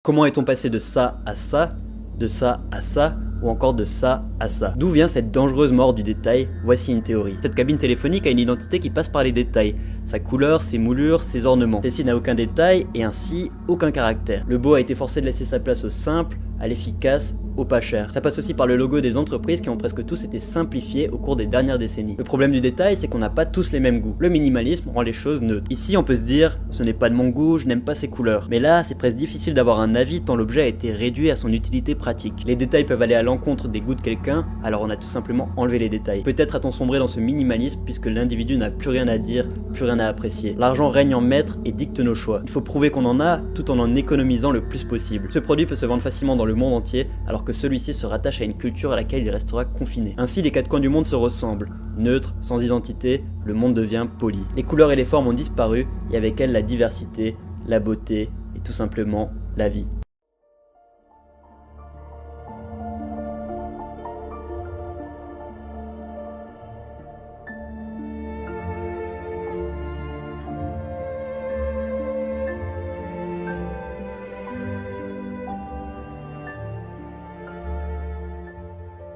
Comment est-on passé de ça à ça, de ça à ça, ou encore de ça à ça? D'où vient cette dangereuse mort du détail? Voici une théorie. Cette cabine téléphonique a une identité qui passe par les détails. Sa couleur, ses moulures, ses ornements. Celle-ci n'a aucun détail et ainsi aucun caractère. Le beau a été forcé de laisser sa place au simple, à l'efficace, au pas cher. Ça passe aussi par le logo des entreprises qui ont presque tous été simplifiés au cours des dernières décennies. Le problème du détail, c'est qu'on n'a pas tous les mêmes goûts. Le minimalisme rend les choses neutres. Ici, on peut se dire, ce n'est pas de mon goût, je n'aime pas ces couleurs. Mais là, c'est presque difficile d'avoir un avis tant l'objet a été réduit à son utilité pratique. Les détails peuvent aller à l'encontre des goûts de quelqu'un, alors on a tout simplement enlevé les détails. Peut-être a-t-on sombré dans ce minimalisme puisque l'individu n'a plus rien à dire, plus rien à apprécier. L'argent règne en maître et dicte nos choix. Il faut prouver qu'on en a tout en économisant le plus possible. Ce produit peut se vendre facilement dans le monde entier, alors que celui-ci se rattache à une culture à laquelle il restera confiné. Ainsi, les quatre coins du monde se ressemblent. Neutre, sans identité, le monde devient poli. Les couleurs et les formes ont disparu, et avec elles la diversité, la beauté et tout simplement la vie.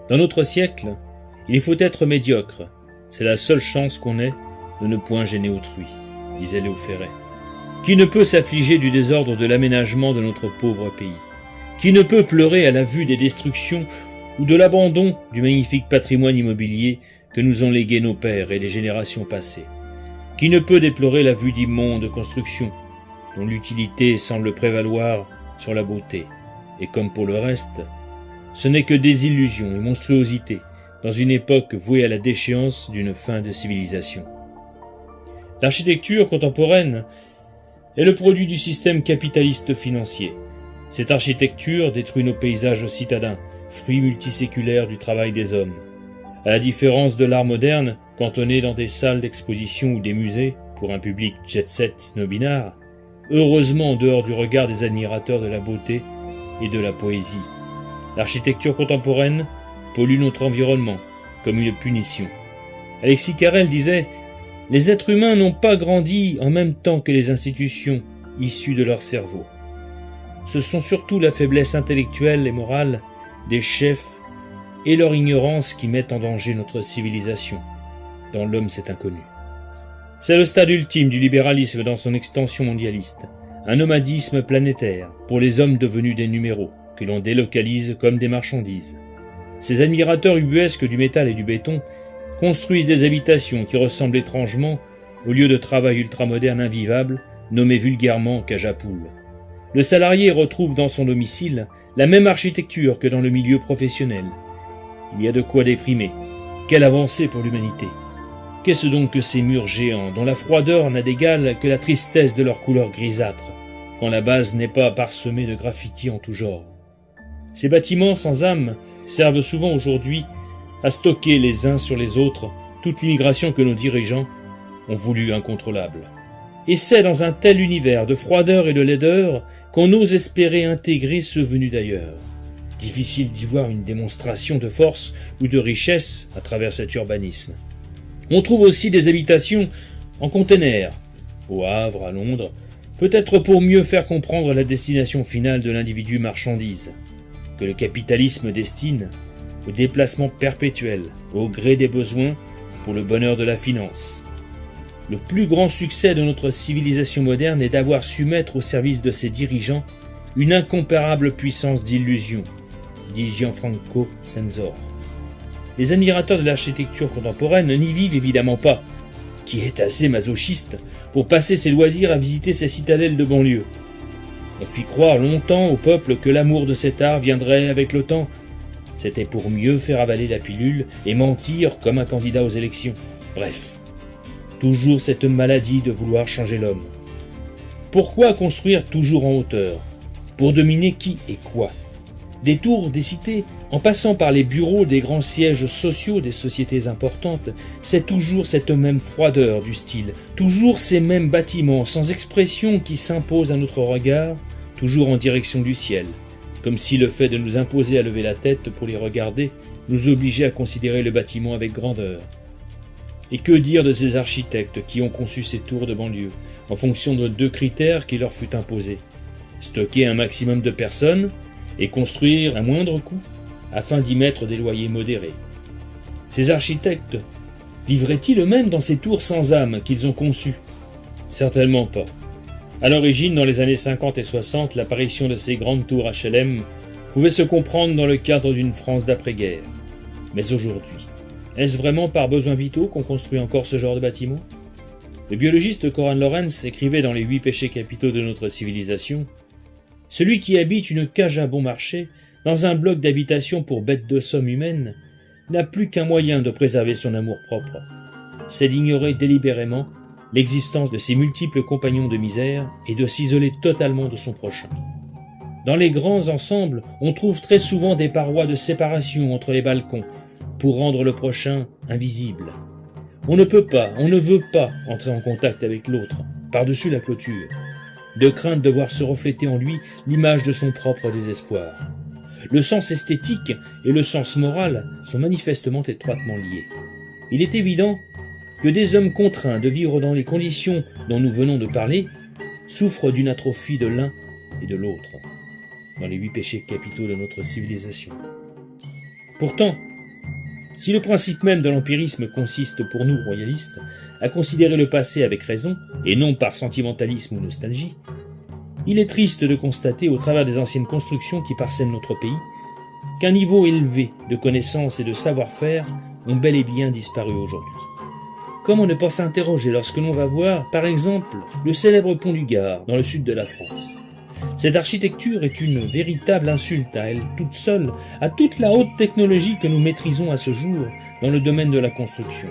Dans notre siècle, il faut être médiocre. C'est la seule chance qu'on ait de ne point gêner autrui, disait Léo Ferré. Qui ne peut s'affliger du désordre de l'aménagement de notre pauvre pays? Qui ne peut pleurer à la vue des destructions ou de l'abandon du magnifique patrimoine immobilier que nous ont légué nos pères et les générations passées? Qui ne peut déplorer la vue d'immondes constructions dont l'utilité semble prévaloir sur la beauté? Et comme pour le reste, ce n'est que désillusion et monstruosité dans une époque vouée à la déchéance d'une fin de civilisation. L'architecture contemporaine est le produit du système capitaliste financier. Cette architecture détruit nos paysages citadins, fruits multiséculaires du travail des hommes. À la différence de l'art moderne, cantonné dans des salles d'exposition ou des musées, pour un public jet-set snobinard, heureusement en dehors du regard des admirateurs de la beauté et de la poésie. L'architecture contemporaine pollue notre environnement comme une punition. Alexis Carrel disait « Les êtres humains n'ont pas grandi en même temps que les institutions issues de leur cerveau. Ce sont surtout la faiblesse intellectuelle et morale des chefs et leur ignorance qui mettent en danger notre civilisation. Dans l'homme, c'est inconnu. » C'est le stade ultime du libéralisme dans son extension mondialiste, un nomadisme planétaire pour les hommes devenus des numéros, que l'on délocalise comme des marchandises. Ces admirateurs ubuesques du métal et du béton construisent des habitations qui ressemblent étrangement au lieu de travail ultramoderne invivable, nommé vulgairement cage à poules. Le salarié retrouve dans son domicile la même architecture que dans le milieu professionnel. Il y a de quoi déprimer. Quelle avancée pour l'humanité! Qu'est-ce donc que ces murs géants, dont la froideur n'a d'égal que la tristesse de leur couleur grisâtre, quand la base n'est pas parsemée de graffitis en tout genre? Ces bâtiments sans âme servent souvent aujourd'hui à stocker les uns sur les autres toute l'immigration que nos dirigeants ont voulu incontrôlable. Et c'est dans un tel univers de froideur et de laideur qu'on ose espérer intégrer ceux venus d'ailleurs. Difficile d'y voir une démonstration de force ou de richesse à travers cet urbanisme. On trouve aussi des habitations en containers, au Havre, à Londres, peut-être pour mieux faire comprendre la destination finale de l'individu marchandise, que le capitalisme destine au déplacement perpétuel, au gré des besoins, pour le bonheur de la finance. Le plus grand succès de notre civilisation moderne est d'avoir su mettre au service de ses dirigeants une incomparable puissance d'illusion, dit Gianfranco Censor. Les admirateurs de l'architecture contemporaine n'y vivent évidemment pas, qui est assez masochiste pour passer ses loisirs à visiter ces citadelles de banlieue. On fit croire longtemps au peuple que l'amour de cet art viendrait avec le temps. C'était pour mieux faire avaler la pilule et mentir comme un candidat aux élections. Bref, toujours cette maladie de vouloir changer l'homme. Pourquoi construire toujours en hauteur? Pour dominer qui et quoi? Des tours, des cités, en passant par les bureaux des grands sièges sociaux des sociétés importantes, c'est toujours cette même froideur du style, toujours ces mêmes bâtiments sans expression qui s'imposent à notre regard, toujours en direction du ciel, comme si le fait de nous imposer à lever la tête pour les regarder nous obligeait à considérer le bâtiment avec grandeur. Et que dire de ces architectes qui ont conçu ces tours de banlieue, en fonction de deux critères qui leur fut imposés? stocker un maximum de personnes et construire à moindre coût afin d'y mettre des loyers modérés. Ces architectes vivraient-ils eux-mêmes dans ces tours sans âme qu'ils ont conçues? Certainement pas. À l'origine, dans les années 50 et 60, l'apparition de ces grandes tours HLM pouvait se comprendre dans le cadre d'une France d'après-guerre. Mais aujourd'hui, est-ce vraiment par besoins vitaux qu'on construit encore ce genre de bâtiment? Le biologiste Konrad Lorenz écrivait dans les 8 péchés capitaux de notre civilisation: « Celui qui habite une cage à bon marché, dans un bloc d'habitation pour bêtes de somme humaine, n'a plus qu'un moyen de préserver son amour-propre. C'est d'ignorer délibérément l'existence de ses multiples compagnons de misère et de s'isoler totalement de son prochain. Dans les grands ensembles, on trouve très souvent des parois de séparation entre les balcons pour rendre le prochain invisible. On ne peut pas, on ne veut pas entrer en contact avec l'autre, par-dessus la clôture, de crainte de voir se refléter en lui l'image de son propre désespoir. Le sens esthétique et le sens moral sont manifestement étroitement liés. Il est évident que des hommes contraints de vivre dans les conditions dont nous venons de parler souffrent d'une atrophie de l'un et de l'autre, dans les 8 péchés capitaux de notre civilisation. Pourtant, si le principe même de l'empirisme consiste pour nous, royalistes, à considérer le passé avec raison, et non par sentimentalisme ou nostalgie, il est triste de constater, au travers des anciennes constructions qui parsèment notre pays, qu'un niveau élevé de connaissances et de savoir-faire ont bel et bien disparu aujourd'hui. Comment ne pas s'interroger lorsque l'on va voir, par exemple, le célèbre pont du Gard, dans le sud de la France? Cette architecture est une véritable insulte à elle toute seule, à toute la haute technologie que nous maîtrisons à ce jour dans le domaine de la construction.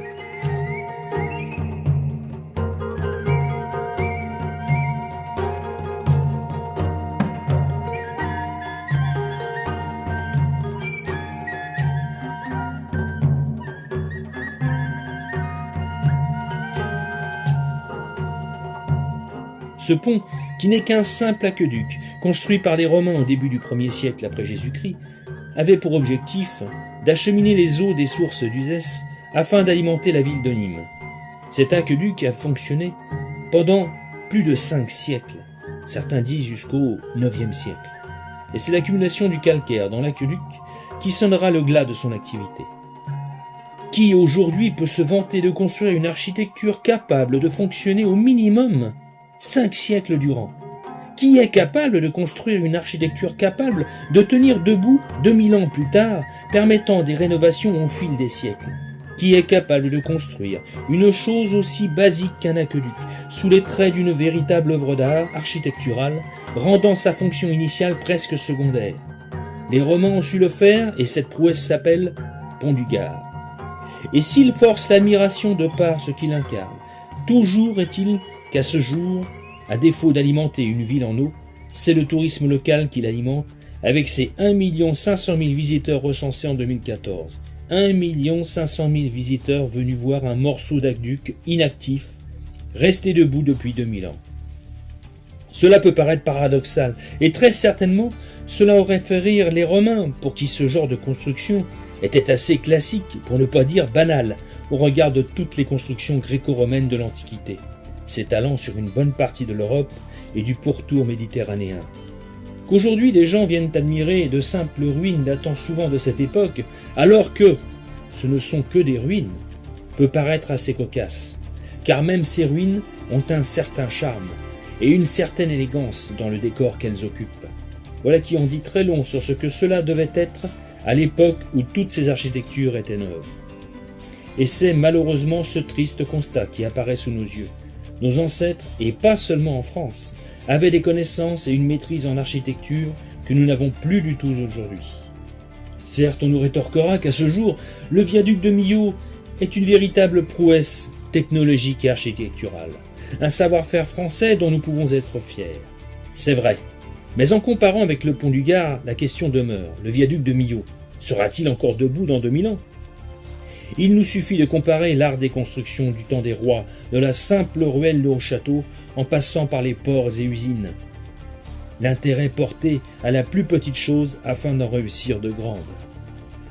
Ce pont, qui n'est qu'un simple aqueduc, construit par les Romains au début du 1er siècle après Jésus-Christ, avait pour objectif d'acheminer les eaux des sources d'Uzès afin d'alimenter la ville de Nîmes. Cet aqueduc a fonctionné pendant plus de 5 siècles, certains disent jusqu'au 9e siècle. Et c'est l'accumulation du calcaire dans l'aqueduc qui sonnera le glas de son activité. Qui aujourd'hui peut se vanter de construire une architecture capable de fonctionner au minimum 5 siècles durant? Qui est capable de construire une architecture capable de tenir debout 2000 ans plus tard, permettant des rénovations au fil des siècles? Qui est capable de construire une chose aussi basique qu'un aqueduc, sous les traits d'une véritable œuvre d'art architecturale, rendant sa fonction initiale presque secondaire? Les Romains ont su le faire, et cette prouesse s'appelle Pont du Gard. Et s'il force l'admiration de par ce qu'il incarne, toujours est-il qu'à ce jour, à défaut d'alimenter une ville en eau, c'est le tourisme local qui l'alimente, avec ses 1 500 000 visiteurs recensés en 2014. 1 500 000 visiteurs venus voir un morceau d'aqueduc inactif, resté debout depuis 2000 ans. Cela peut paraître paradoxal, et très certainement, cela aurait fait rire les Romains, pour qui ce genre de construction était assez classique, pour ne pas dire banal, au regard de toutes les constructions gréco-romaines de l'Antiquité, s'étalant sur une bonne partie de l'Europe et du pourtour méditerranéen. Qu'aujourd'hui des gens viennent admirer de simples ruines datant souvent de cette époque, alors que ce ne sont que des ruines, peut paraître assez cocasse, car même ces ruines ont un certain charme et une certaine élégance dans le décor qu'elles occupent. Voilà qui en dit très long sur ce que cela devait être à l'époque où toutes ces architectures étaient neuves. Et c'est malheureusement ce triste constat qui apparaît sous nos yeux. Nos ancêtres, et pas seulement en France, avaient des connaissances et une maîtrise en architecture que nous n'avons plus du tout aujourd'hui. Certes, on nous rétorquera qu'à ce jour, le viaduc de Millau est une véritable prouesse technologique et architecturale, un savoir-faire français dont nous pouvons être fiers. C'est vrai, mais en comparant avec le pont du Gard, la question demeure. Le viaduc de Millau sera-t-il encore debout dans 2000 ans ? Il nous suffit de comparer l'art des constructions du temps des rois, de la simple ruelle au château, en passant par les ports et usines. L'intérêt porté à la plus petite chose afin d'en réussir de grandes.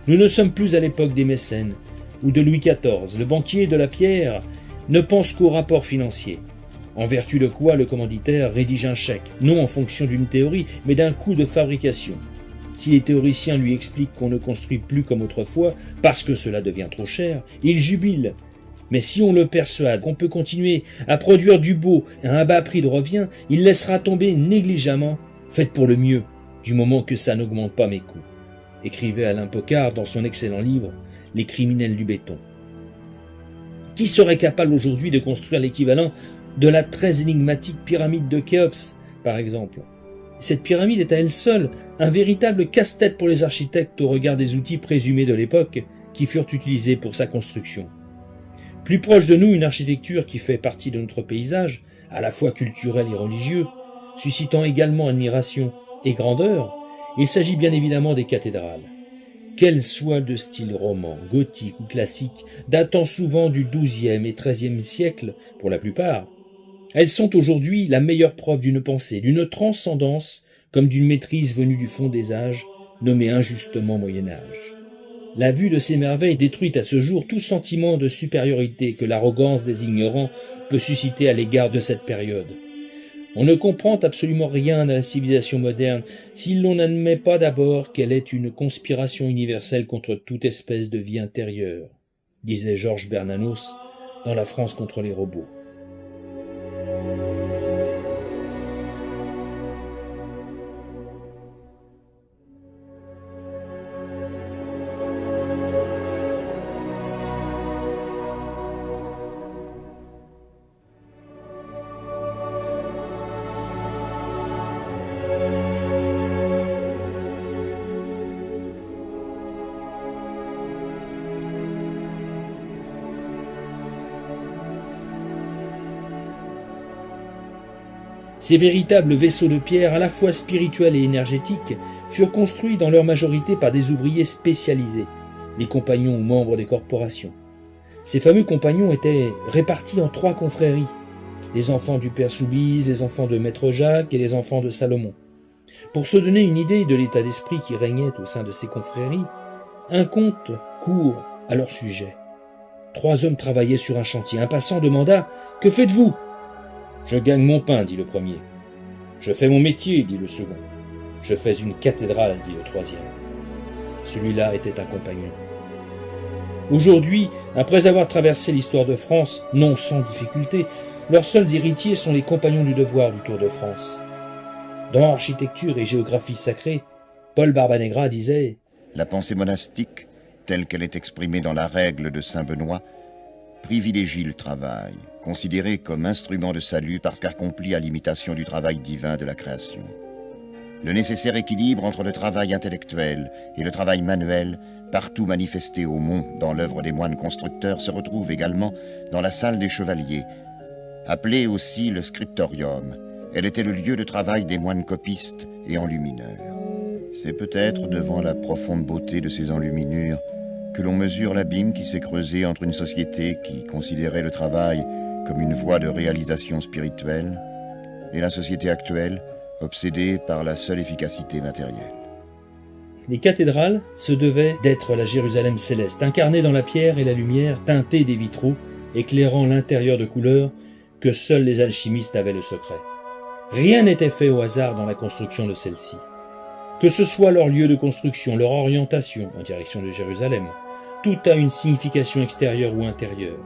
Nous ne sommes plus à l'époque des mécènes, ou de Louis XIV. Le banquier de la pierre ne pense qu'au rapport financier. en vertu de quoi le commanditaire rédige un chèque, non en fonction d'une théorie, mais d'un coût de fabrication. Si les théoriciens lui expliquent qu'on ne construit plus comme autrefois, parce que cela devient trop cher, il jubile. Mais si on le persuade qu'on peut continuer à produire du beau à un bas prix de revient, il laissera tomber négligemment « faites pour le mieux, du moment que ça n'augmente pas mes coûts », écrivait Alain Pocard dans son excellent livre « Les criminels du béton ». Qui serait capable aujourd'hui de construire l'équivalent de la très énigmatique pyramide de Khéops, par exemple? Cette pyramide est à elle seule un véritable casse-tête pour les architectes au regard des outils présumés de l'époque qui furent utilisés pour sa construction. Plus proche de nous, une architecture qui fait partie de notre paysage, à la fois culturel et religieux, suscitant également admiration et grandeur, il s'agit bien évidemment des cathédrales. Qu'elles soient de style roman, gothique ou classique, datant souvent du XIIe et XIIIe siècle pour la plupart, elles sont aujourd'hui la meilleure preuve d'une pensée, d'une transcendance, comme d'une maîtrise venue du fond des âges, nommée injustement Moyen-Âge. La vue de ces merveilles détruit à ce jour tout sentiment de supériorité que l'arrogance des ignorants peut susciter à l'égard de cette période. On ne comprend absolument rien à la civilisation moderne si l'on n'admet pas d'abord qu'elle est une conspiration universelle contre toute espèce de vie intérieure, disait Georges Bernanos dans La France contre les robots. Ces véritables vaisseaux de pierre, à la fois spirituels et énergétiques, furent construits dans leur majorité par des ouvriers spécialisés, les compagnons ou membres des corporations. Ces fameux compagnons étaient répartis en 3 confréries, les enfants du père Soubise, les enfants de Maître Jacques et les enfants de Salomon. Pour se donner une idée de l'état d'esprit qui régnait au sein de ces confréries, un conte court à leur sujet. 3 hommes travaillaient sur un chantier. Un passant demanda « Que faites-vous » ? « Je gagne mon pain, dit le premier. « Je fais mon métier, dit le second. « Je fais une cathédrale, dit le troisième. » Celui-là était un compagnon. Aujourd'hui, après avoir traversé l'histoire de France, non sans difficulté, leurs seuls héritiers sont les compagnons du devoir du Tour de France. Dans Architecture et géographie sacrée, Paul Barbanègra disait « La pensée monastique, telle qu'elle est exprimée dans la règle de saint Benoît, privilégie le travail, considéré comme instrument de salut parce qu'accompli à l'imitation du travail divin de la création. Le nécessaire équilibre entre le travail intellectuel et le travail manuel, partout manifesté au mont dans l'œuvre des moines constructeurs, se retrouve également dans la salle des chevaliers, appelée aussi le scriptorium. Elle était le lieu de travail des moines copistes et enlumineurs. C'est peut-être devant la profonde beauté de ces enluminures que l'on mesure l'abîme qui s'est creusé entre une société qui considérait le travail comme une voie de réalisation spirituelle et la société actuelle obsédée par la seule efficacité matérielle. Les cathédrales se devaient d'être la Jérusalem céleste, incarnée dans la pierre et la lumière, teintée des vitraux, éclairant l'intérieur de couleurs que seuls les alchimistes avaient le secret. Rien n'était fait au hasard dans la construction de celle-ci. Que ce soit leur lieu de construction, leur orientation en direction de Jérusalem, tout a une signification extérieure ou intérieure.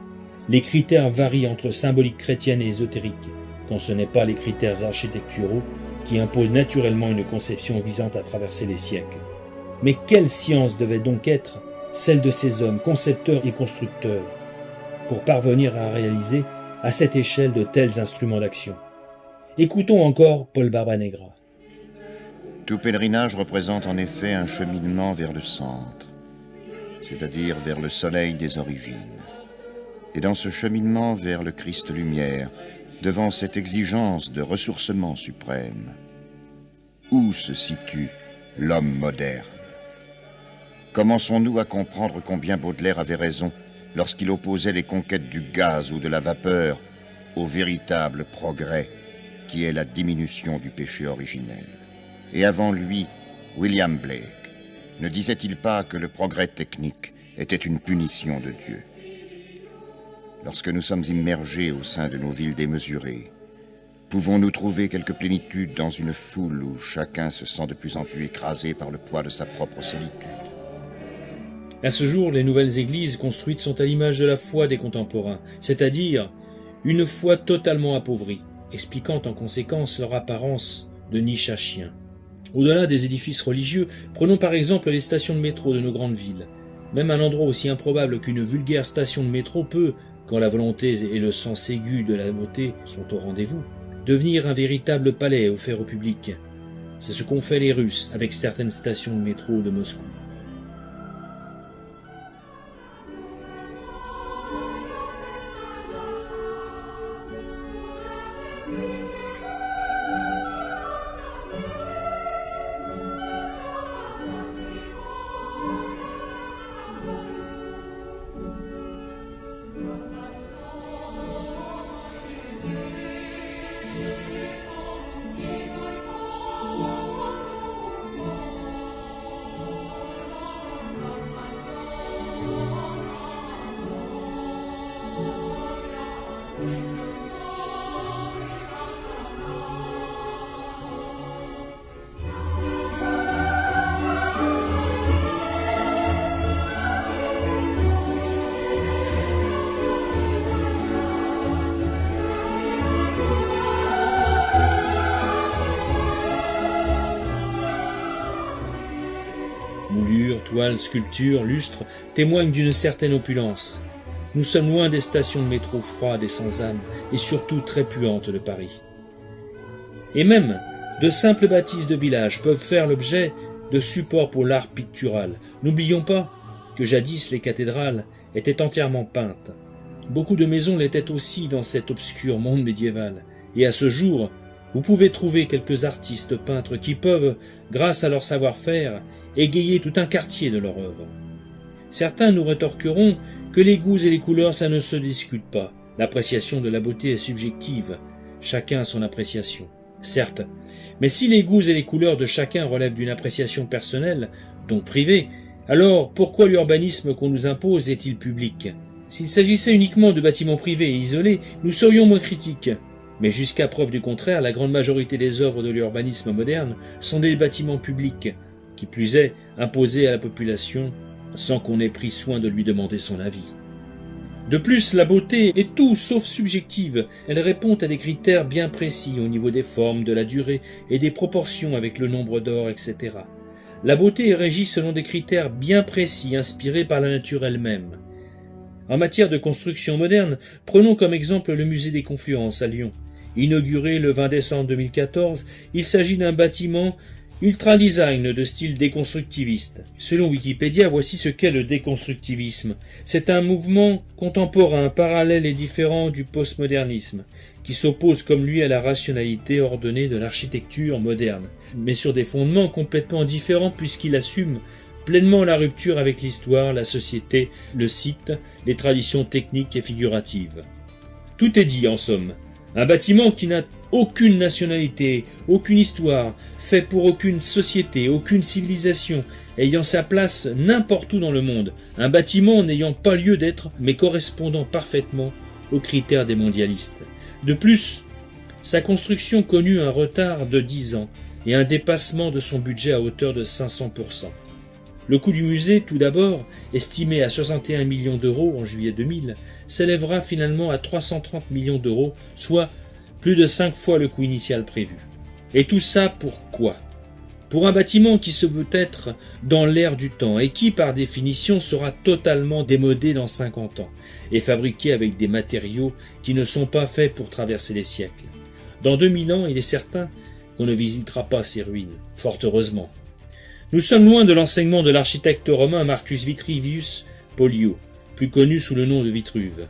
Les critères varient entre symbolique chrétienne et ésotérique, quand ce n'est pas les critères architecturaux qui imposent naturellement une conception visant à traverser les siècles. Mais quelle science devait donc être celle de ces hommes, concepteurs et constructeurs, pour parvenir à réaliser à cette échelle de tels instruments d'action? Écoutons encore Paul Barbanègra. Tout pèlerinage représente en effet un cheminement vers le centre, c'est-à-dire vers le soleil des origines. Et dans ce cheminement vers le Christ-Lumière, devant cette exigence de ressourcement suprême, où se situe l'homme moderne? Commençons-nous à comprendre combien Baudelaire avait raison lorsqu'il opposait les conquêtes du gaz ou de la vapeur au véritable progrès qui est la diminution du péché originel. Et avant lui, William Blake, ne disait-il pas que le progrès technique était une punition de Dieu? Lorsque nous sommes immergés au sein de nos villes démesurées, Pouvons-nous trouver quelque plénitude dans une foule où chacun se sent de plus en plus écrasé par le poids de sa propre solitude? À ce jour, les nouvelles églises construites sont à l'image de la foi des contemporains, c'est-à-dire une foi totalement appauvrie, expliquant en conséquence leur apparence de niche à chien. Au-delà des édifices religieux, prenons par exemple les stations de métro de nos grandes villes. Même un endroit aussi improbable qu'une vulgaire station de métro peut, quand la volonté et le sens aigu de la beauté sont au rendez-vous, devenir un véritable palais offert au public. C'est ce qu'ont fait les Russes avec certaines stations de métro de Moscou. Moulures, toiles, sculptures, lustres témoignent d'une certaine opulence. Nous sommes loin des stations de métro froides et sans âme, et surtout très puantes de Paris. Et même, de simples bâtisses de village peuvent faire l'objet de supports pour l'art pictural. N'oublions pas que jadis les cathédrales étaient entièrement peintes. Beaucoup de maisons l'étaient aussi dans cet obscur monde médiéval. Et à ce jour, vous pouvez trouver quelques artistes peintres qui peuvent, grâce à leur savoir-faire, égayer tout un quartier de leur œuvre. Certains nous rétorqueront que les goûts et les couleurs, ça ne se discute pas. L'appréciation de la beauté est subjective. Chacun a son appréciation. Certes, mais si les goûts et les couleurs de chacun relèvent d'une appréciation personnelle, donc privée, alors pourquoi l'urbanisme qu'on nous impose est-il public? S'il s'agissait uniquement de bâtiments privés et isolés, nous serions moins critiques. Mais jusqu'à preuve du contraire, la grande majorité des œuvres de l'urbanisme moderne sont des bâtiments publics, qui plus est, imposés à la population sans qu'on ait pris soin de lui demander son avis. De plus, la beauté est tout sauf subjective. Elle répond à des critères bien précis au niveau des formes, de la durée et des proportions avec le nombre d'or, etc. La beauté est régie selon des critères bien précis inspirés par la nature elle-même. En matière de construction moderne, prenons comme exemple le musée des Confluences à Lyon. Inauguré le 20 décembre 2014, il s'agit d'un bâtiment ultra design de style déconstructiviste. Selon Wikipédia, voici ce qu'est le déconstructivisme. C'est un mouvement contemporain, parallèle et différent du postmodernisme, qui s'oppose comme lui à la rationalité ordonnée de l'architecture moderne, mais sur des fondements complètement différents puisqu'il assume pleinement la rupture avec l'histoire, la société, le site, les traditions techniques et figuratives. Tout est dit en somme. Un bâtiment qui n'a aucune nationalité, aucune histoire, fait pour aucune société, aucune civilisation, ayant sa place n'importe où dans le monde. Un bâtiment n'ayant pas lieu d'être, mais correspondant parfaitement aux critères des mondialistes. De plus, sa construction connut un retard de 10 ans et un dépassement de son budget à hauteur de 500%. Le coût du musée, tout d'abord, estimé à 61 millions d'euros en juillet 2000, s'élèvera finalement à 330 millions d'euros, soit plus de 5 fois le coût initial prévu. Et tout ça pour quoi? Pour un bâtiment qui se veut être dans l'air du temps et qui, par définition, sera totalement démodé dans 50 ans et fabriqué avec des matériaux qui ne sont pas faits pour traverser les siècles. Dans 2000 ans, il est certain qu'on ne visitera pas ces ruines, fort heureusement. Nous sommes loin de l'enseignement de l'architecte romain Marcus Vitrivius Pollio, plus connu sous le nom de Vitruve.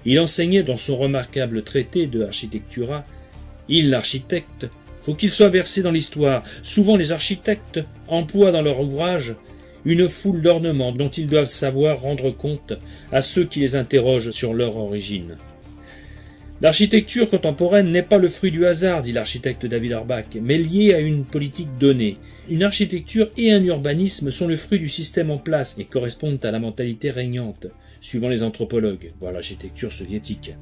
Il enseignait dans son remarquable traité de Architectura « Il, l'architecte, faut qu'il soit versé dans l'histoire. Souvent les architectes emploient dans leur ouvrage une foule d'ornements dont ils doivent savoir rendre compte à ceux qui les interrogent sur leur origine. » L'architecture contemporaine n'est pas le fruit du hasard, dit l'architecte David Orbach, mais liée à une politique donnée. Une architecture et un urbanisme sont le fruit du système en place et correspondent à la mentalité régnante, suivant les anthropologues, voire l'architecture soviétique.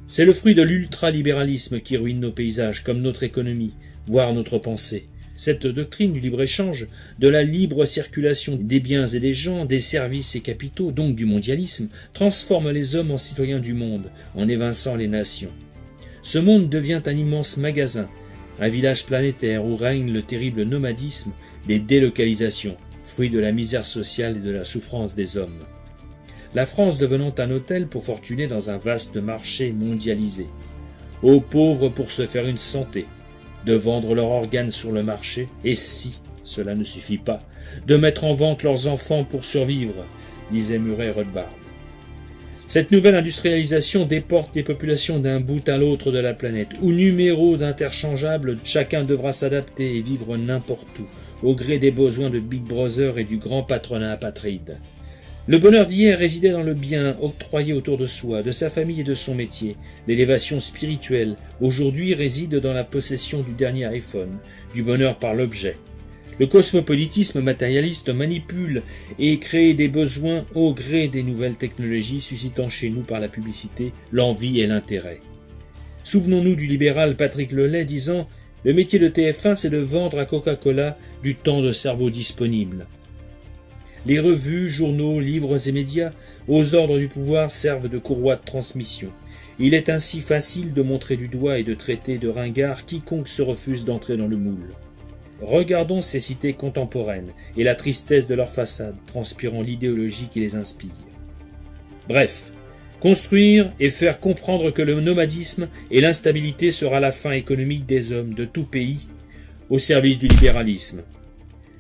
C'est le fruit de l'ultralibéralisme qui ruine nos paysages comme notre économie, voire notre pensée. Cette doctrine du libre-échange, de la libre circulation des biens et des gens, des services et capitaux, donc du mondialisme, transforme les hommes en citoyens du monde, en évinçant les nations. Ce monde devient un immense magasin, un village planétaire où règne le terrible nomadisme des délocalisations, fruit de la misère sociale et de la souffrance des hommes. La France devenant un hôtel pour fortuner dans un vaste marché mondialisé. Aux pauvres pour se faire une santé, de vendre leurs organes sur le marché, et si cela ne suffit pas, de mettre en vente leurs enfants pour survivre, disait Murray Rothbard. Cette nouvelle industrialisation déporte les populations d'un bout à l'autre de la planète, où numéros d'interchangeables, chacun devra s'adapter et vivre n'importe où, au gré des besoins de Big Brother et du grand patronat apatride. Le bonheur d'hier résidait dans le bien octroyé autour de soi, de sa famille et de son métier. L'élévation spirituelle, aujourd'hui, réside dans la possession du dernier iPhone, du bonheur par l'objet. Le cosmopolitisme matérialiste manipule et crée des besoins au gré des nouvelles technologies, suscitant chez nous par la publicité l'envie et l'intérêt. Souvenons-nous du libéral Patrick Lelay disant « Le métier de TF1, c'est de vendre à Coca-Cola du temps de cerveau disponible ». Les revues, journaux, livres et médias, aux ordres du pouvoir, servent de courroie de transmission. Il est ainsi facile de montrer du doigt et de traiter de ringard quiconque se refuse d'entrer dans le moule. Regardons ces cités contemporaines et la tristesse de leurs façades, transpirant l'idéologie qui les inspire. Bref, construire et faire comprendre que le nomadisme et l'instabilité sera la fin économique des hommes de tout pays au service du libéralisme.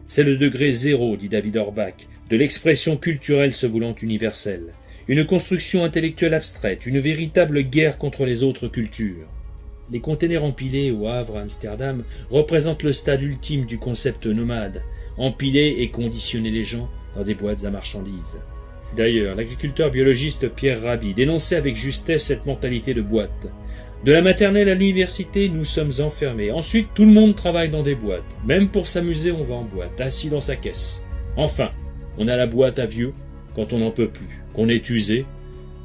C'est le degré zéro, dit David Orbach, de l'expression culturelle se voulant universelle. Une construction intellectuelle abstraite, une véritable guerre contre les autres cultures. Les containers empilés au Havre, à Amsterdam, représentent le stade ultime du concept nomade, empiler et conditionner les gens dans des boîtes à marchandises. D'ailleurs, l'agriculteur biologiste Pierre Rabhi dénonçait avec justesse cette mentalité de boîte. De la maternelle à l'université, nous sommes enfermés. Ensuite, tout le monde travaille dans des boîtes. Même pour s'amuser, on va en boîte, assis dans sa caisse. Enfin, on a la boîte à vieux quand on n'en peut plus, qu'on est usé,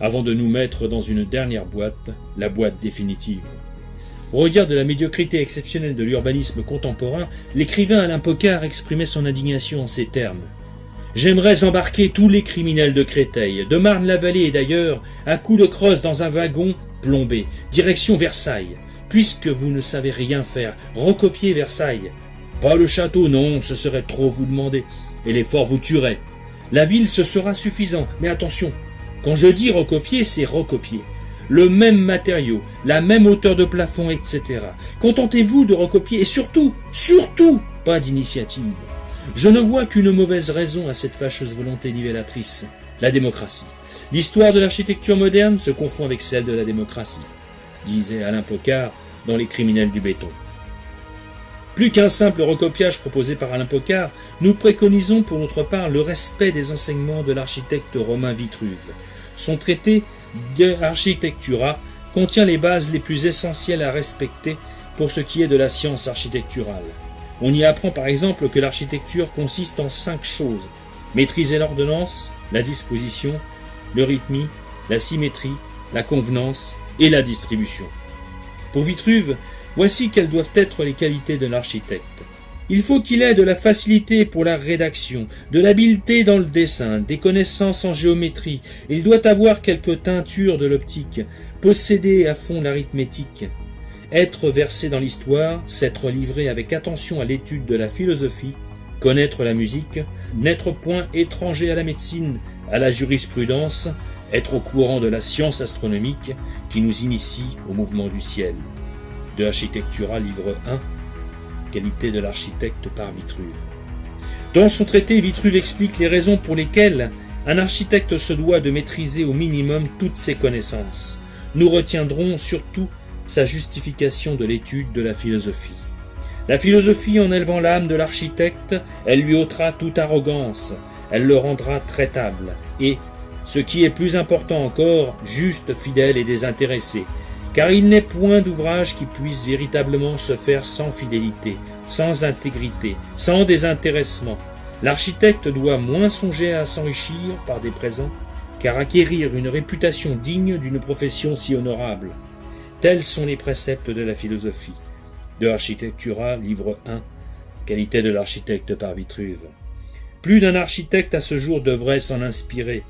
avant de nous mettre dans une dernière boîte, la boîte définitive. Au regard de la médiocrité exceptionnelle de l'urbanisme contemporain, l'écrivain Alain Pocard exprimait son indignation en ces termes. « J'aimerais embarquer tous les criminels de Créteil, de Marne-la-Vallée et d'ailleurs, à coups de crosse dans un wagon plombé, direction Versailles. Puisque vous ne savez rien faire, recopiez Versailles. Pas le château, non, ce serait trop vous demander, et l'effort vous tuerait. La ville, ce sera suffisant, mais attention, quand je dis recopier, c'est recopier. Le même matériau, la même hauteur de plafond, etc. Contentez-vous de recopier et surtout, pas d'initiative. Je ne vois qu'une mauvaise raison à cette fâcheuse volonté nivellatrice, la démocratie. L'histoire de l'architecture moderne se confond avec celle de la démocratie, disait Alain Pocard dans Les Criminels du béton. Plus qu'un simple recopiage proposé par Alain Pocard, nous préconisons pour notre part le respect des enseignements de l'architecte Romain Vitruve. Son traité de Architectura contient les bases les plus essentielles à respecter pour ce qui est de la science architecturale. On y apprend par exemple que l'architecture consiste en 5 choses. Maîtriser l'ordonnance, la disposition, le rythme, la symétrie, la convenance et la distribution. Pour Vitruve, voici quelles doivent être les qualités de l'architecte. Il faut qu'il ait de la facilité pour la rédaction, de l'habileté dans le dessin, des connaissances en géométrie. Il doit avoir quelques teintures de l'optique, posséder à fond l'arithmétique, être versé dans l'histoire, s'être livré avec attention à l'étude de la philosophie, connaître la musique, n'être point étranger à la médecine, à la jurisprudence, être au courant de la science astronomique qui nous initie au mouvement du ciel. De Architectura, livre 1, qualité de l'architecte par Vitruve. Dans son traité, Vitruve explique les raisons pour lesquelles un architecte se doit de maîtriser au minimum toutes ses connaissances. Nous retiendrons surtout sa justification de l'étude de la philosophie. La philosophie, en élevant l'âme de l'architecte, elle lui ôtera toute arrogance, elle le rendra traitable, et, ce qui est plus important encore, juste, fidèle et désintéressé, car il n'est point d'ouvrage qui puisse véritablement se faire sans fidélité, sans intégrité, sans désintéressement. L'architecte doit moins songer à s'enrichir par des présents qu'à acquérir une réputation digne d'une profession si honorable. Tels sont les préceptes de la philosophie. De Architectura, livre 1, qualité de l'architecte par Vitruve. Plus d'un architecte à ce jour devrait s'en inspirer.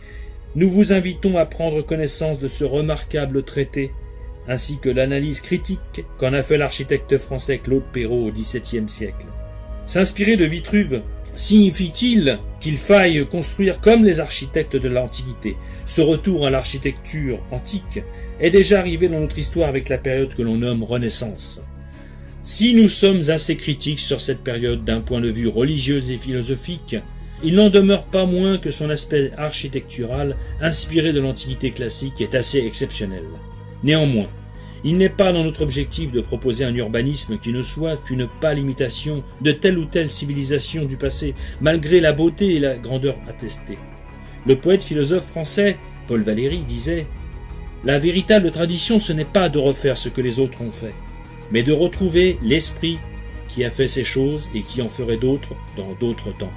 Nous vous invitons à prendre connaissance de ce remarquable traité, ainsi que l'analyse critique qu'en a fait l'architecte français Claude Perrault au XVIIe siècle. S'inspirer de Vitruve signifie-t-il qu'il faille construire comme les architectes de l'Antiquité? Ce retour à l'architecture antique est déjà arrivé dans notre histoire avec la période que l'on nomme Renaissance. Si nous sommes assez critiques sur cette période d'un point de vue religieux et philosophique, il n'en demeure pas moins que son aspect architectural, inspiré de l'Antiquité classique, est assez exceptionnel. Néanmoins, il n'est pas dans notre objectif de proposer un urbanisme qui ne soit qu'une pâle imitation de telle ou telle civilisation du passé, malgré la beauté et la grandeur attestées. Le poète philosophe français, Paul Valéry, disait « La véritable tradition, ce n'est pas de refaire ce que les autres ont fait, mais de retrouver l'esprit qui a fait ces choses et qui en ferait d'autres dans d'autres temps. »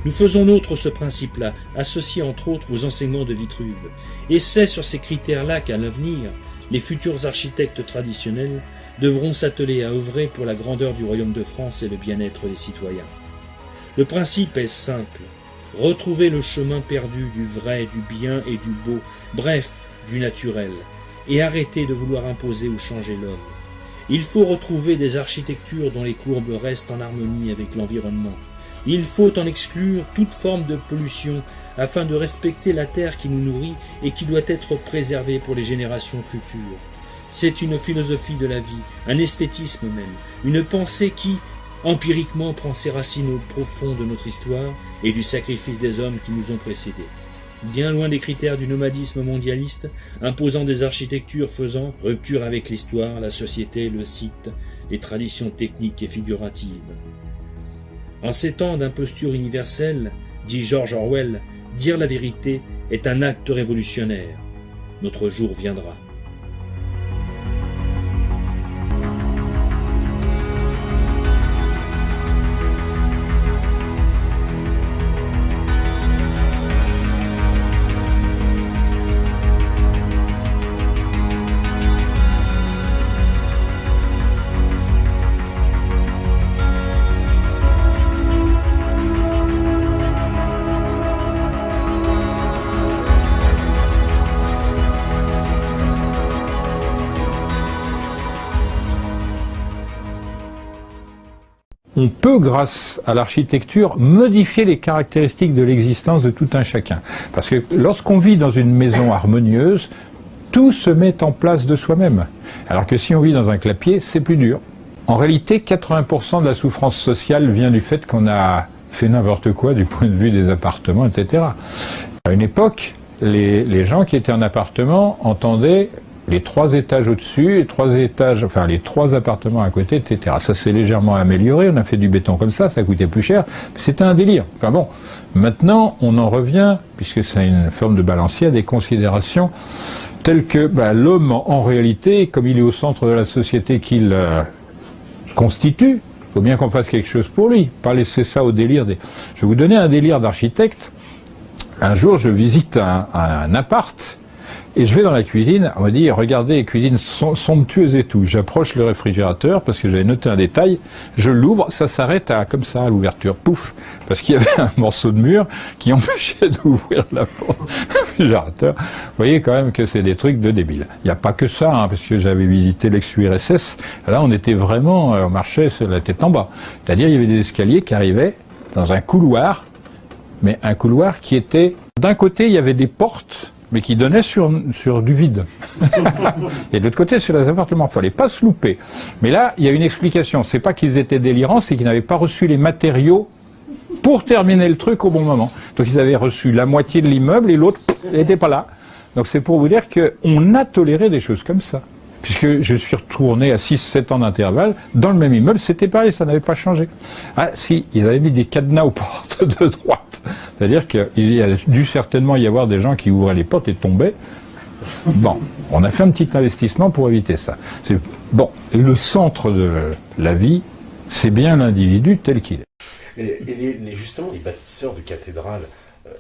Nous faisons nôtre ce principe-là, associé entre autres aux enseignements de Vitruve, et c'est sur ces critères-là qu'à l'avenir, les futurs architectes traditionnels devront s'atteler à œuvrer pour la grandeur du royaume de France et le bien-être des citoyens. Le principe est simple, retrouver le chemin perdu du vrai, du bien et du beau, bref, du naturel, et arrêter de vouloir imposer ou changer l'homme. Il faut retrouver des architectures dont les courbes restent en harmonie avec l'environnement. Il faut en exclure toute forme de pollution afin de respecter la terre qui nous nourrit et qui doit être préservée pour les générations futures. C'est une philosophie de la vie, un esthétisme même, une pensée qui, empiriquement, prend ses racines au profond de notre histoire et du sacrifice des hommes qui nous ont précédés. Bien loin des critères du nomadisme mondialiste, imposant des architectures faisant rupture avec l'histoire, la société, le site, les traditions techniques et figuratives. En ces temps d'imposture universelle, dit George Orwell, dire la vérité est un acte révolutionnaire. Notre jour viendra. On peut, grâce à l'architecture, modifier les caractéristiques de l'existence de tout un chacun. Parce que lorsqu'on vit dans une maison harmonieuse, tout se met en place de soi-même. Alors que si on vit dans un clapier, c'est plus dur. En réalité, 80% de la souffrance sociale vient du fait qu'on a fait n'importe quoi du point de vue des appartements, etc. À une époque, les gens qui étaient en appartement entendaient les 3 étages au-dessus, les 3 étages, enfin les 3 appartements à côté, etc. Ça s'est légèrement amélioré, on a fait du béton comme ça coûtait plus cher, c'était un délire. Enfin bon, maintenant on en revient, puisque c'est une forme de balancier, à des considérations telles que l'homme en réalité, comme il est au centre de la société qu'il constitue, il faut bien qu'on fasse quelque chose pour lui, pas laisser ça au délire des... Je vais vous donner un délire d'architecte. Un jour je visite un appart, et je vais dans la cuisine, on m'a dit, regardez, cuisine somptueuse et tout. J'approche le réfrigérateur, parce que j'avais noté un détail, je l'ouvre, ça s'arrête comme ça, à l'ouverture, pouf, parce qu'il y avait un morceau de mur qui empêchait d'ouvrir la porte du réfrigérateur. Vous voyez quand même que c'est des trucs de débiles. Il n'y a pas que ça, parce que j'avais visité l'ex-URSS, là on était vraiment, on marchait la tête en bas. C'est-à-dire, il y avait des escaliers qui arrivaient dans un couloir, mais un couloir qui était, d'un côté, il y avait des portes, mais qui donnait sur du vide. Et de l'autre côté, sur les appartements, il ne fallait pas se louper. Mais là, il y a une explication. C'est pas qu'ils étaient délirants, c'est qu'ils n'avaient pas reçu les matériaux pour terminer le truc au bon moment. Donc ils avaient reçu la moitié de l'immeuble et l'autre n'était pas là. Donc c'est pour vous dire qu'on a toléré des choses comme ça. Puisque je suis retourné à 6-7 ans d'intervalle, dans le même immeuble, c'était pareil, ça n'avait pas changé. Ah si, ils avaient mis des cadenas aux portes de droite. C'est-à-dire qu'il y a dû certainement y avoir des gens qui ouvraient les portes et tombaient. Bon, on a fait un petit investissement pour éviter ça. Bon, le centre de la vie, c'est bien l'individu tel qu'il est. Et justement, les bâtisseurs de cathédrales,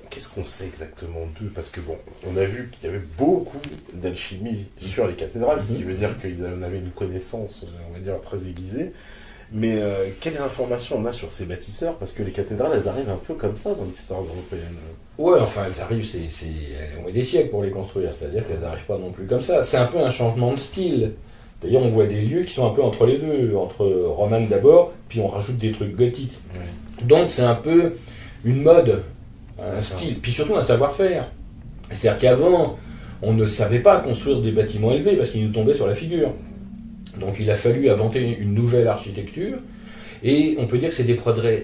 Qu'est-ce qu'on sait exactement d'eux? Parce que bon, on a vu qu'il y avait beaucoup d'alchimie sur les cathédrales, ce qui veut dire qu'ils en avaient une connaissance, on va dire, très aiguisée. Mais quelles informations on a sur ces bâtisseurs? Parce que les cathédrales, elles arrivent un peu comme ça dans l'histoire européenne. Ouais, enfin, elles arrivent, elles ont des siècles pour les construire, c'est-à-dire qu'elles n'arrivent pas non plus comme ça. C'est un peu un changement de style. D'ailleurs, on voit des lieux qui sont un peu entre les deux, entre romanes d'abord, puis on rajoute des trucs gothiques. Ouais. Donc c'est un peu une mode, un style, puis surtout un savoir-faire. C'est-à-dire qu'avant, on ne savait pas construire des bâtiments élevés parce qu'ils nous tombaient sur la figure. Donc il a fallu inventer une nouvelle architecture, et on peut dire que c'est des progrès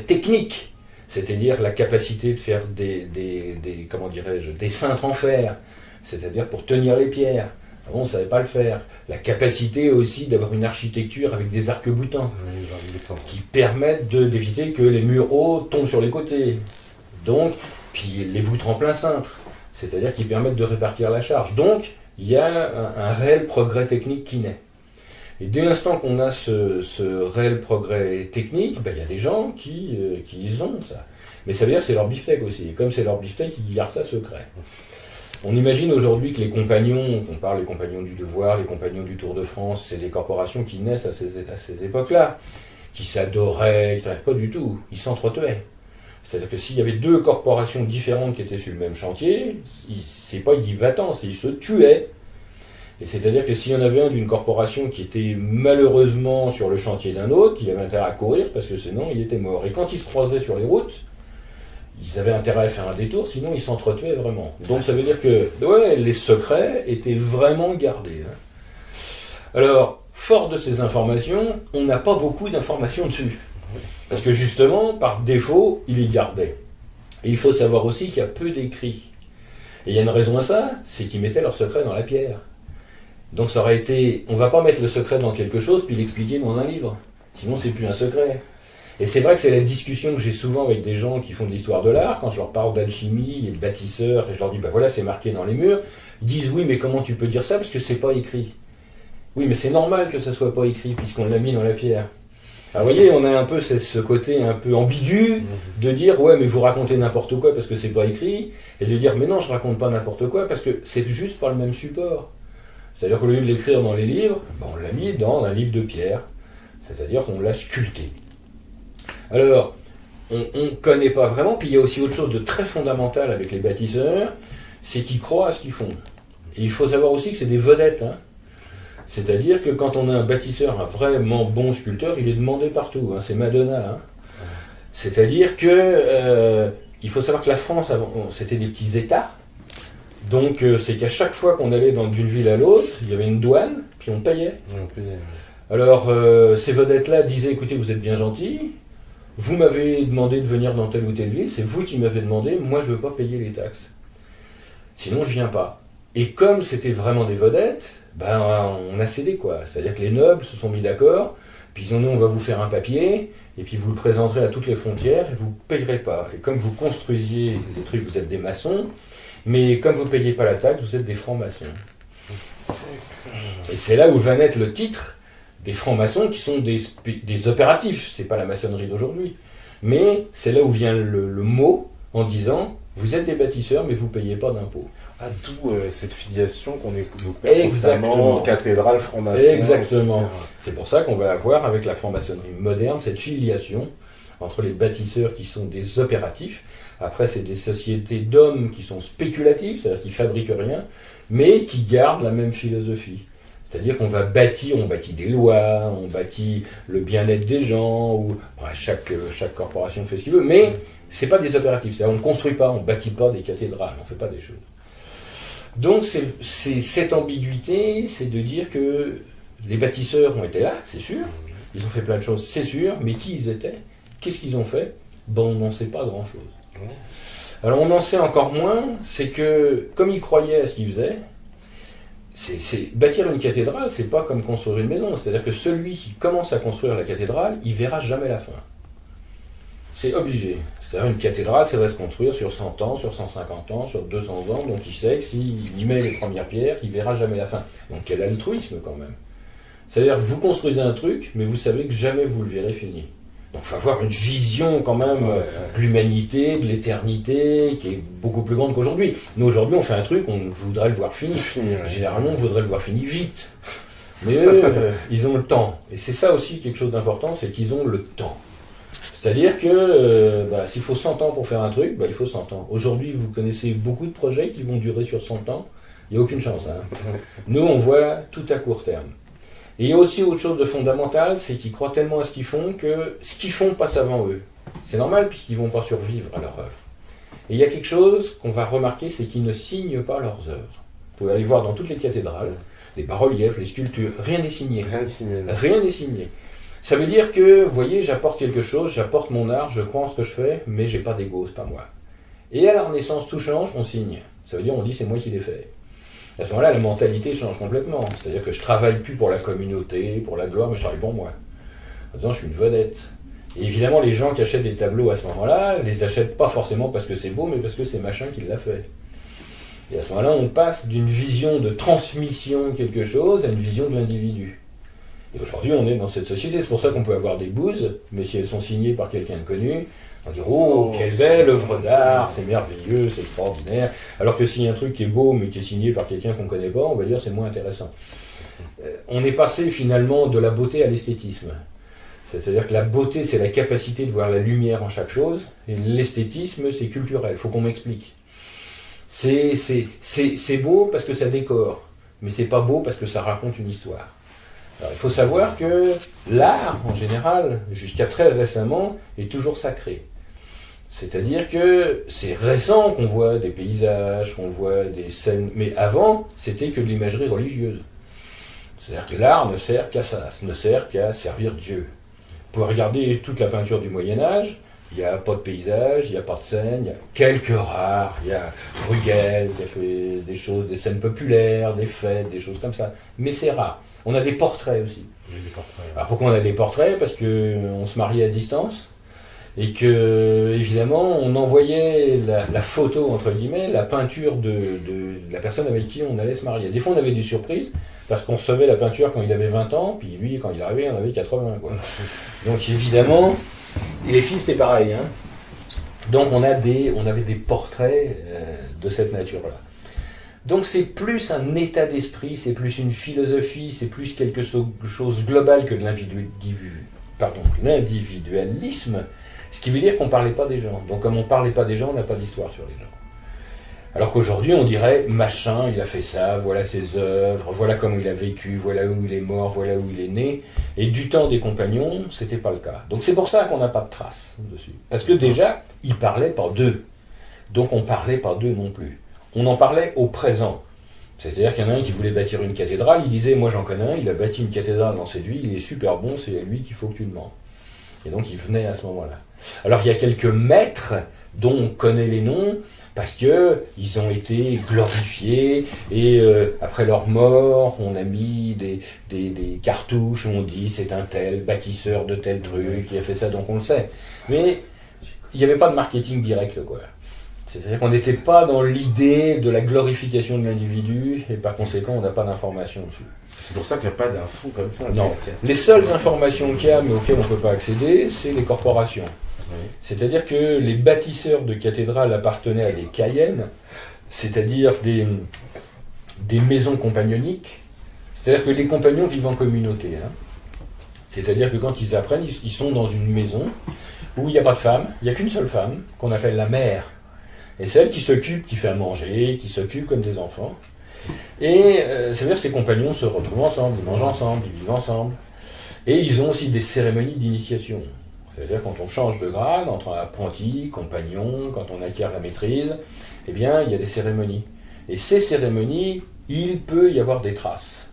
techniques, c'est-à-dire la capacité de faire des cintres en fer, c'est-à-dire pour tenir les pierres. Avant, on ne savait pas le faire. La capacité aussi d'avoir une architecture avec des arcs-boutants qui permettent d'éviter que les murs hauts tombent sur les côtés. Donc, puis les voûtes en plein cintre, c'est-à-dire qui permettent de répartir la charge. Donc, il y a un réel progrès technique qui naît. Et dès l'instant qu'on a ce réel progrès technique, il y a des gens qui ont ça. Mais ça veut dire que c'est leur beefsteak aussi. Et comme c'est leur beefsteak, ils gardent ça secret. On imagine aujourd'hui que les compagnons, on parle des compagnons du devoir, les compagnons du Tour de France, c'est des corporations qui naissent à ces époques-là, qui s'adoraient, pas du tout, ils s'entretuaient. C'est-à-dire que s'il y avait deux corporations différentes qui étaient sur le même chantier, c'est pas ils va-t'en, c'est ils se tuaient. Et c'est-à-dire que s'il y en avait un d'une corporation qui était malheureusement sur le chantier d'un autre, il avait intérêt à courir parce que sinon il était mort. Et quand ils se croisaient sur les routes, ils avaient intérêt à faire un détour, sinon ils s'entretuaient vraiment. Donc ça veut dire que les secrets étaient vraiment gardés. Alors, fort de ces informations, on n'a pas beaucoup d'informations dessus. Parce que justement, par défaut, ils les gardaient. Et il faut savoir aussi qu'il y a peu d'écrits. Et il y a une raison à ça, c'est qu'ils mettaient leurs secrets dans la pierre. Donc ça aurait été, on ne va pas mettre le secret dans quelque chose puis l'expliquer dans un livre. Sinon c'est plus un secret. Et c'est vrai que c'est la discussion que j'ai souvent avec des gens qui font de l'histoire de l'art, quand je leur parle d'alchimie et de bâtisseurs, et je leur dis, voilà, c'est marqué dans les murs, ils disent, oui, mais comment tu peux dire ça, parce que c'est pas écrit. Oui, mais c'est normal que ça soit pas écrit, puisqu'on l'a mis dans la pierre. Alors vous voyez, on a un peu ce côté un peu ambigu, de dire, ouais, mais vous racontez n'importe quoi parce que c'est pas écrit, et de dire, mais non, je raconte pas n'importe quoi, parce que c'est juste pas le même support. C'est-à-dire qu'au lieu de l'écrire dans les livres, on l'a mis dans un livre de pierre, c'est-à-dire qu'on l'a sculpté. Alors, on ne connaît pas vraiment, puis il y a aussi autre chose de très fondamental avec les bâtisseurs, c'est qu'ils croient à ce qu'ils font. Et il faut savoir aussi que c'est des vedettes. C'est-à-dire que quand on a un bâtisseur, un vraiment bon sculpteur, il est demandé partout, c'est Madonna. C'est-à-dire que il faut savoir que la France, avant, c'était des petits États, donc c'est qu'à chaque fois qu'on allait d'une ville à l'autre, il y avait une douane, puis on payait. Oui, on payait. Alors ces vedettes-là disaient, écoutez, vous êtes bien gentils, vous m'avez demandé de venir dans telle ou telle ville, c'est vous qui m'avez demandé, moi je ne veux pas payer les taxes. Sinon je ne viens pas. Et comme c'était vraiment des vedettes, on a cédé quoi. C'est-à-dire que les nobles se sont mis d'accord, puis ils ont dit on va vous faire un papier, et puis vous le présenterez à toutes les frontières, et vous ne payerez pas. Et comme vous construisiez des trucs, vous êtes des maçons, mais comme vous ne payez pas la taxe, vous êtes des francs-maçons. Et c'est là où va naître le titre des francs-maçons qui sont des opératifs. C'est pas la maçonnerie d'aujourd'hui. Mais c'est là où vient le mot en disant vous êtes des bâtisseurs mais vous ne payez pas d'impôts. D'où cette filiation qu'on évoquait constamment, cathédrale, franc-maçon. Exactement. Etc. C'est pour ça qu'on va avoir avec la franc-maçonnerie moderne cette filiation entre les bâtisseurs qui sont des opératifs. Après, c'est des sociétés d'hommes qui sont spéculatives, c'est-à-dire qui ne fabriquent rien, mais qui gardent la même philosophie. C'est-à-dire qu'on va bâtir, on bâtit des lois, on bâtit le bien-être des gens, ou chaque corporation fait ce qu'il veut, mais ce n'est pas des opératifs. C'est-à-dire on ne construit pas, on ne bâtit pas des cathédrales, on ne fait pas des choses. Donc c'est cette ambiguïté, c'est de dire que les bâtisseurs ont été là, c'est sûr, ils ont fait plein de choses, c'est sûr, mais qui ils étaient, qu'est-ce qu'ils ont fait, on n'en sait pas grand-chose. Alors on en sait encore moins, c'est que comme ils croyaient à ce qu'ils faisaient, bâtir une cathédrale, c'est pas comme construire une maison. C'est-à-dire que celui qui commence à construire la cathédrale, il verra jamais la fin. C'est obligé. C'est-à-dire une cathédrale, ça va se construire sur 100 ans, sur 150 ans, sur 200 ans, donc il sait que s'il met les premières pierres, il verra jamais la fin. Donc quel altruisme quand même. C'est-à-dire que vous construisez un truc, mais vous savez que jamais vous le verrez fini. Donc il faut avoir une vision quand même de l'humanité, de l'éternité, qui est beaucoup plus grande qu'aujourd'hui. Nous aujourd'hui on fait un truc, on voudrait le voir fini. Généralement on voudrait le voir fini vite. Mais eux, ils ont le temps. Et c'est ça aussi quelque chose d'important, c'est qu'ils ont le temps. C'est-à-dire que s'il faut 100 ans pour faire un truc, il faut 100 ans. Aujourd'hui vous connaissez beaucoup de projets qui vont durer sur 100 ans, il n'y a aucune chance. Nous on voit tout à court terme. Et il y a aussi autre chose de fondamental, c'est qu'ils croient tellement à ce qu'ils font que ce qu'ils font passe avant eux. C'est normal puisqu'ils ne vont pas survivre à leur œuvre. Et il y a quelque chose qu'on va remarquer, c'est qu'ils ne signent pas leurs œuvres. Vous pouvez aller voir dans toutes les cathédrales, les bas-reliefs, les sculptures, rien n'est signé. Rien n'est signé. Ça veut dire que, vous voyez, j'apporte quelque chose, j'apporte mon art, je crois en ce que je fais, mais j'ai pas d'ego, c'est pas moi. Et à la Renaissance, tout change, on signe. Ça veut dire on dit c'est moi qui l'ai fait. À ce moment-là, la mentalité change complètement. C'est-à-dire que je travaille plus pour la communauté, pour la gloire, mais je travaille pour moi. Maintenant, je suis une vedette. Et évidemment, les gens qui achètent des tableaux à ce moment-là, les achètent pas forcément parce que c'est beau, mais parce que c'est machin qui l'a fait. Et à ce moment-là, on passe d'une vision de transmission de quelque chose à une vision de l'individu. Et aujourd'hui, on est dans cette société. C'est pour ça qu'on peut avoir des bouses, mais si elles sont signées par quelqu'un de connu, on dit « Oh, quelle belle œuvre d'art, c'est merveilleux, c'est extraordinaire ». Alors que s'il y a un truc qui est beau, mais qui est signé par quelqu'un qu'on ne connaît pas, on va dire c'est moins intéressant. On est passé finalement de la beauté à l'esthétisme. C'est-à-dire que la beauté, c'est la capacité de voir la lumière en chaque chose, et l'esthétisme, c'est culturel, il faut qu'on m'explique. C'est beau parce que ça décore, mais c'est pas beau parce que ça raconte une histoire. Alors, il faut savoir que l'art, en général, jusqu'à très récemment, est toujours sacré. C'est-à-dire que c'est récent qu'on voit des paysages, qu'on voit des scènes, mais avant, c'était que de l'imagerie religieuse. C'est-à-dire que l'art ne sert qu'à ça, ne sert qu'à servir Dieu. Vous pouvez regarder toute la peinture du Moyen-Âge, il n'y a pas de paysage, il n'y a pas de scène, il y a quelques rares, il y a Bruegel qui a fait des choses, des scènes populaires, des fêtes, des choses comme ça, mais c'est rare. On a des portraits aussi. Alors pourquoi on a des portraits ? Parce qu'on se mariait à distance, et que, évidemment, on envoyait la photo, entre guillemets, la peinture de la personne avec qui on allait se marier. Des fois, on avait des surprises, parce qu'on recevait la peinture quand il avait 20 ans, puis lui, quand il arrivait, il en avait 80, quoi. Donc, évidemment, les filles, c'était pareil, hein. Donc, on avait des portraits de cette nature-là. Donc, c'est plus un état d'esprit, c'est plus une philosophie, c'est plus quelque chose de global que de l'individualisme. Ce qui veut dire qu'on ne parlait pas des gens. Donc comme on ne parlait pas des gens, on n'a pas d'histoire sur les gens. Alors qu'aujourd'hui, on dirait, machin, il a fait ça, voilà ses œuvres, voilà comment il a vécu, voilà où il est mort, voilà où il est né. Et du temps des compagnons, c'était pas le cas. Donc c'est pour ça qu'on n'a pas de traces dessus. Parce que déjà, ils parlaient pas d'eux. Donc on ne parlait pas d'eux non plus. On en parlait au présent. C'est-à-dire qu'il y en a un qui voulait bâtir une cathédrale, il disait, moi j'en connais un, il a bâti une cathédrale dans cette ville, il est super bon, c'est à lui qu'il faut que tu demandes. Et donc il venait à ce moment-là. Alors il y a quelques maîtres dont on connaît les noms parce qu'ils ont été glorifiés et après leur mort on a mis des cartouches où on dit c'est un tel bâtisseur de tel truc qui a fait ça, donc on le sait. Mais il n'y avait pas de marketing direct, quoi. C'est-à-dire qu'on n'était pas dans l'idée de la glorification de l'individu et par conséquent on n'a pas d'informations dessus. C'est pour ça qu'il n'y a pas d'infos comme ça. Non. Les seules informations qu'il y a mais auxquelles on ne peut pas accéder, c'est les corporations. Oui. C'est-à-dire que les bâtisseurs de cathédrales appartenaient à des cayennes, c'est-à-dire des maisons compagnoniques. C'est-à-dire que les compagnons vivent en communauté. Hein. C'est-à-dire que quand ils apprennent, ils sont dans une maison où il n'y a pas de femme, il n'y a qu'une seule femme, qu'on appelle la mère. Et c'est elle qui s'occupe, qui fait à manger, qui s'occupe comme des enfants. Et ça veut dire que ces compagnons se retrouvent ensemble, ils mangent ensemble, ils vivent ensemble. Et ils ont aussi des cérémonies d'initiation. C'est-à-dire quand on change de grade, entre apprenti, compagnon, quand on acquiert la maîtrise, eh bien il y a des cérémonies. Et ces cérémonies, il peut y avoir des traces.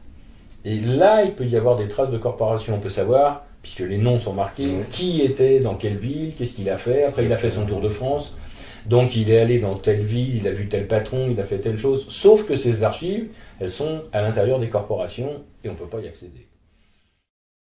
Et là, il peut y avoir des traces de corporation. On peut savoir, puisque les noms sont marqués, qui était dans quelle ville, qu'est-ce qu'il a fait. Après, il a fait son tour de France. Donc il est allé dans telle ville, il a vu tel patron, il a fait telle chose. Sauf que ces archives, elles sont à l'intérieur des corporations et on ne peut pas y accéder.